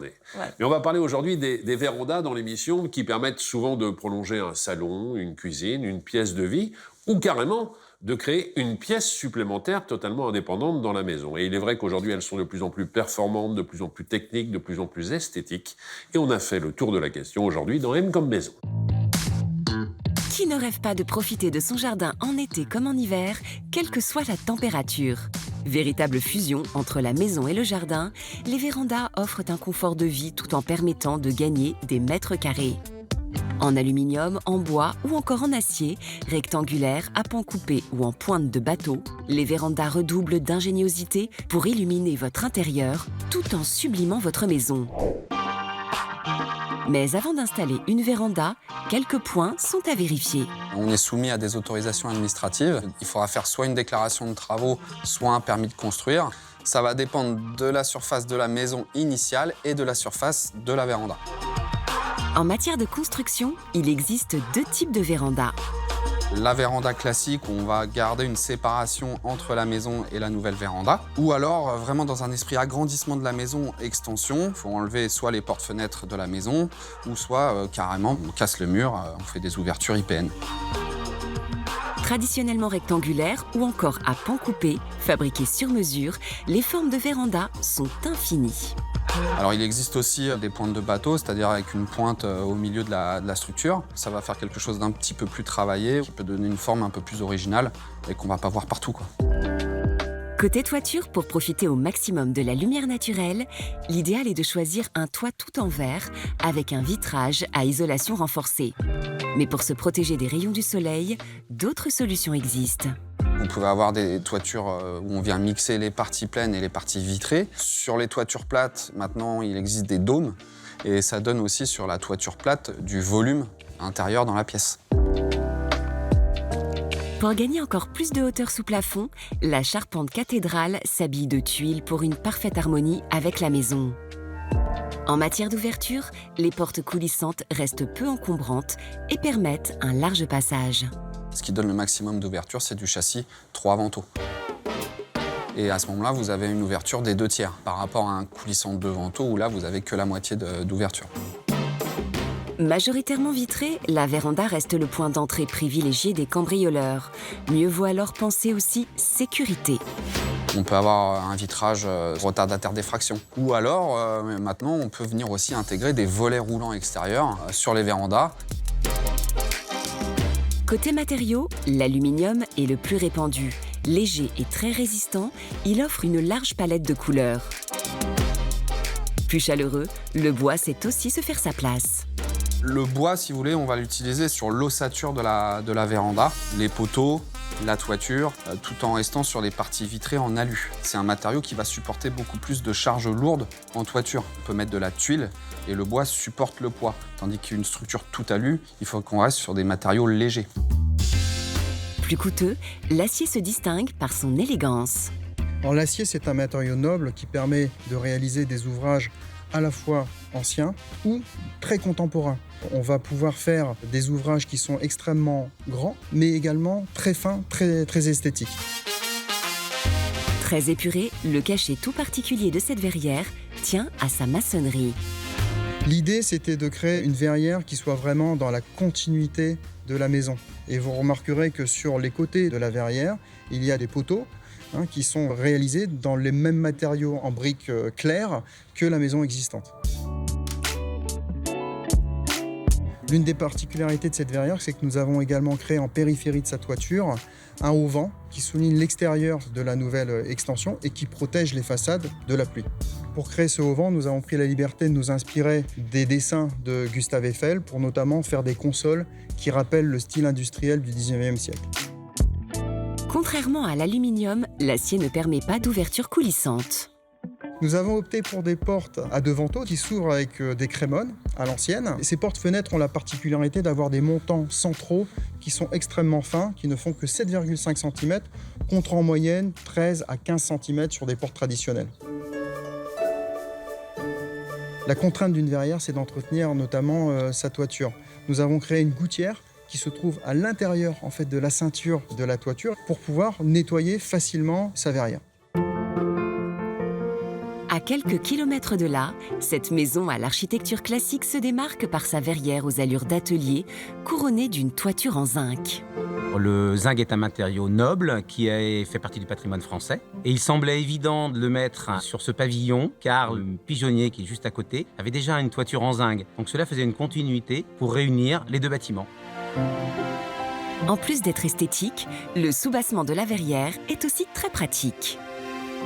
Ouais. Mais on va parler aujourd'hui des vérandas dans l'émission qui permettent souvent de prolonger un salon, une cuisine, une pièce de vie ou carrément de créer une pièce supplémentaire totalement indépendante dans la maison. Et il est vrai qu'aujourd'hui, elles sont de plus en plus performantes, de plus en plus techniques, de plus en plus esthétiques. Et on a fait le tour de la question aujourd'hui dans M comme maison. Qui ne rêve pas de profiter de son jardin en été comme en hiver, quelle que soit la température? Véritable fusion entre la maison et le jardin, les vérandas offrent un confort de vie tout en permettant de gagner des mètres carrés. En aluminium, en bois ou encore en acier, rectangulaires, à pans coupés ou en pointe de bateau, les vérandas redoublent d'ingéniosité pour illuminer votre intérieur tout en sublimant votre maison. Mais avant d'installer une véranda, quelques points sont à vérifier. On est soumis à des autorisations administratives. Il faudra faire soit une déclaration de travaux, soit un permis de construire. Ça va dépendre de la surface de la maison initiale et de la surface de la véranda. En matière de construction, il existe deux types de vérandas. La véranda classique, où on va garder une séparation entre la maison et la nouvelle véranda. Ou alors, vraiment dans un esprit agrandissement de la maison, extension. Il faut enlever soit les portes-fenêtres de la maison, ou soit carrément, on casse le mur, on fait des ouvertures IPN. Traditionnellement rectangulaires ou encore à pans coupés, fabriqués sur mesure, les formes de véranda sont infinies. Alors il existe aussi des pointes de bateau, c'est-à-dire avec une pointe au milieu de la structure. Ça va faire quelque chose d'un petit peu plus travaillé, qui peut donner une forme un peu plus originale et qu'on va pas voir partout, quoi. Côté toiture, pour profiter au maximum de la lumière naturelle, l'idéal est de choisir un toit tout en verre avec un vitrage à isolation renforcée. Mais pour se protéger des rayons du soleil, d'autres solutions existent. Vous pouvez avoir des toitures où on vient mixer les parties pleines et les parties vitrées. Sur les toitures plates, maintenant, il existe des dômes. Et ça donne aussi sur la toiture plate du volume intérieur dans la pièce. Pour gagner encore plus de hauteur sous plafond, la charpente cathédrale s'habille de tuiles pour une parfaite harmonie avec la maison. En matière d'ouverture, les portes coulissantes restent peu encombrantes et permettent un large passage. Ce qui donne le maximum d'ouverture, c'est du châssis 3 vantaux. Et à ce moment-là, vous avez une ouverture des 2/3 par rapport à un coulissant de 2 vantaux où là, vous avez que la moitié d'ouverture. Majoritairement vitrée, la véranda reste le point d'entrée privilégié des cambrioleurs. Mieux vaut alors penser aussi sécurité. On peut avoir un vitrage retardataire d'effraction. Ou alors, maintenant, on peut venir aussi intégrer des volets roulants extérieurs sur les vérandas. Côté matériaux, l'aluminium est le plus répandu. Léger et très résistant, il offre une large palette de couleurs. Plus chaleureux, le bois sait aussi se faire sa place. Le bois, si vous voulez, on va l'utiliser sur l'ossature de la véranda, les poteaux, la toiture, tout en restant sur les parties vitrées en alu. C'est un matériau qui va supporter beaucoup plus de charges lourdes en toiture. On peut mettre de la tuile et le bois supporte le poids. Tandis qu'une structure tout alu, il faut qu'on reste sur des matériaux légers. Plus coûteux, l'acier se distingue par son élégance. L'acier, c'est un matériau noble qui permet de réaliser des ouvrages à la fois anciens ou très contemporains. On va pouvoir faire des ouvrages qui sont extrêmement grands, mais également très fins, très esthétiques. Très épuré, le cachet tout particulier de cette verrière tient à sa maçonnerie. L'idée, c'était de créer une verrière qui soit vraiment dans la continuité de la maison. Et vous remarquerez que sur les côtés de la verrière, il y a des poteaux qui sont réalisés dans les mêmes matériaux en briques claires que la maison existante. L'une des particularités de cette verrière, c'est que nous avons également créé en périphérie de sa toiture un auvent qui souligne l'extérieur de la nouvelle extension et qui protège les façades de la pluie. Pour créer ce auvent, nous avons pris la liberté de nous inspirer des dessins de Gustave Eiffel pour notamment faire des consoles qui rappellent le style industriel du 19e siècle. Contrairement à l'aluminium, l'acier ne permet pas d'ouverture coulissante. Nous avons opté pour des portes à 2 vantaux qui s'ouvrent avec des crémones à l'ancienne. Et ces portes-fenêtres ont la particularité d'avoir des montants centraux qui sont extrêmement fins, qui ne font que 7,5 cm, contre en moyenne 13 à 15 cm sur des portes traditionnelles. La contrainte d'une verrière, c'est d'entretenir notamment sa toiture. Nous avons créé une gouttière qui se trouve à l'intérieur de la ceinture de la toiture pour pouvoir nettoyer facilement sa verrière. À quelques kilomètres de là, cette maison à l'architecture classique se démarque par sa verrière aux allures d'atelier, couronnée d'une toiture en zinc. Le zinc est un matériau noble qui fait partie du patrimoine français. Et il semblait évident de le mettre sur ce pavillon, car le pigeonnier qui est juste à côté avait déjà une toiture en zinc. Donc cela faisait une continuité pour réunir les deux bâtiments. En plus d'être esthétique, le soubassement de la verrière est aussi très pratique.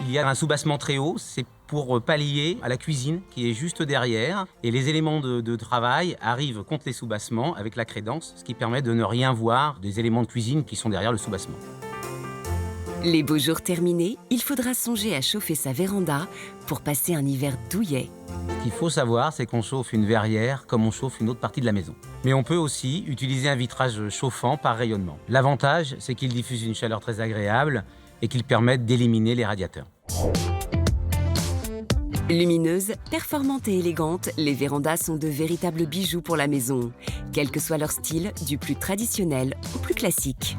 Il y a un soubassement très haut, c'est pour pallier à la cuisine qui est juste derrière. Et les éléments de travail arrivent contre les soubassements avec la crédence, ce qui permet de ne rien voir des éléments de cuisine qui sont derrière le soubassement. Les beaux jours terminés, il faudra songer à chauffer sa véranda pour passer un hiver douillet. Ce qu'il faut savoir, c'est qu'on chauffe une verrière comme on chauffe une autre partie de la maison. Mais on peut aussi utiliser un vitrage chauffant par rayonnement. L'avantage, c'est qu'il diffuse une chaleur très agréable et qu'il permet d'éliminer les radiateurs. Lumineuses, performantes et élégantes, les vérandas sont de véritables bijoux pour la maison, quel que soit leur style, du plus traditionnel au plus classique.